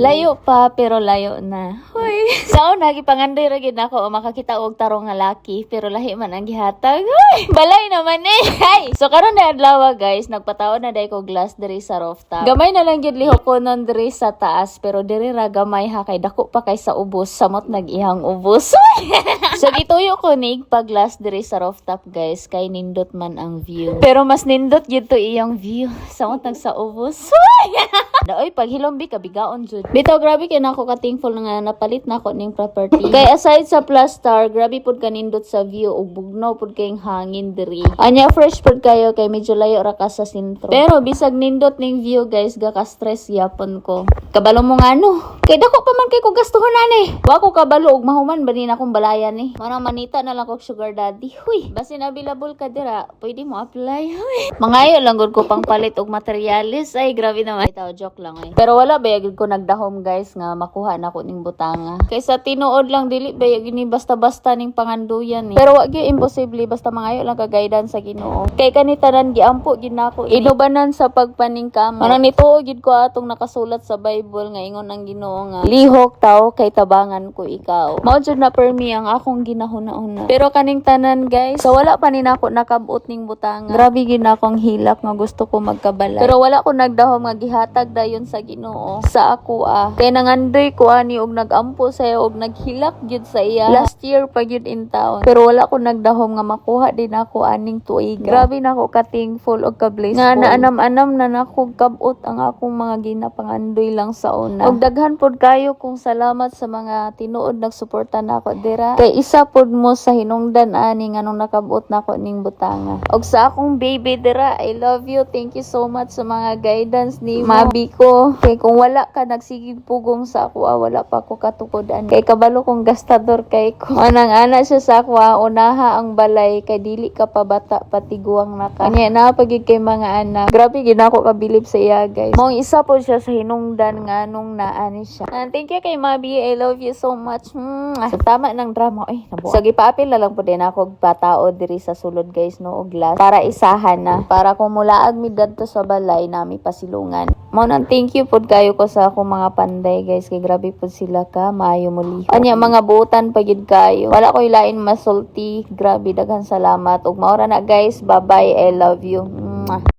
Layo pa, pero layo na. Hoy. So, nagipangandoy ra gid ako o makakita og tarong nga laki, pero lahi man ang gihatag. Hoy, balay naman eh. Hay. So karon na adlaw guys, nagpataon na day ko glass diri sa rooftop. Gamay na lang gid lihok ko non diri sa taas, pero diri ra gamay ha kay dako pa kay sa ubos, samot nag-ihang ubos. So gituyo ko nig pag glass diri sa rooftop guys, kay nindot man ang view. Pero mas nindot gid to iyang view, samot nag sa ubos. Daoy pag hilombi kabigaon jud. Bitaw grabe kay nako ka thankful nga napalit nako ning property. Kay aside sa plaster, grabe pud kanindot sa view ug bugnaw pud kayong hangin diri. Anya fresh pud kayo kay medyo layo ra ka sa sentro. Pero bisag nindot ning view guys, ga ka stress yapon ko. Kabalo mo nga no. Kay dako pa man kay ko gastuhonan eh. Wa ko kabalo og mahuman banin akong balayan eh. Marang manita na lang kog sugar daddy. Huy, basin available ka dira, pwede mo apply. Huy. Mangayo lang gud ko pang palit og materialis. Ay grabe naman. Bitaw joke lang eh. Pero wala bayag ko nagdahom guys nga makuha nako ning butanga. Kaysa tinuod lang dili bayag ni basta-basta ning panganduyan eh. Pero wa gyud imposible basta mangayo lang ka guidance sa Ginoo. Kay kanitanan giampo gid nako inubanan sa pagpaningkamot. Manang nituo gid ko atong nakasulat sa Bible nga ingon ang Ginoo nga lihok tao kay tabangan ko ikaw. Mao jud na per me ang akong ginahuna-una. Pero kaning tanan guys, so wala pa ni nako nakabot ning butanga. Grabe gid akong hilak nga gusto ko magkabalay. Pero wala ko nagdahom nga gihatag dayon sa Ginoo sa ako kay nangandoy ko ani og nagampo sayo og naghilak gyud sa iya last year pa gyud in town, pero wala ko nagdahom nga makuha din ako aning tuiga. Grabe nako ka thankful og ka blessed nga naanam-anam na nako kabot ang akong mga ginapangandoy lang sa una. Og daghan pod kayo kung salamat sa mga tinuod nagsuporta nako dira, kay isa pod mo sa hinungdan ani nga nung nakabot nako ning butanga. Og sa akong baby dira, I love you, thank you so much sa mga guidance ni Mabi ko. Kay kung wala ka nagsigig pugong sa ako, wala pa ako katukodan. Kay kabalo kong gastador kay ko. Anang ana siya sa ako, unaha ang balay kay dili ka pa bata patiguang na ka. Kanya na pagig kay mga anak. Grabe gid ako kabilib sa iya guys. Mong isa po siya sa hinungdan nga nung naani siya. And thank you kay Mabi, I love you so much. So tama ng drama. Ay, nabuo. So gipaapil na lang po din ako patao diri sa sulod guys no og glass para isahan na. Para kung mulaag mi dadto sa balay nami pasilungan. Mo nang thank you pod kayo ko sa akong mga panday guys, kay grabe pod sila ka maayo muli. Anya mga buutan pagid kayo. Wala ko ilain masulti. Grabe daghan salamat ug maura na guys. Bye bye. I love you. Mwah.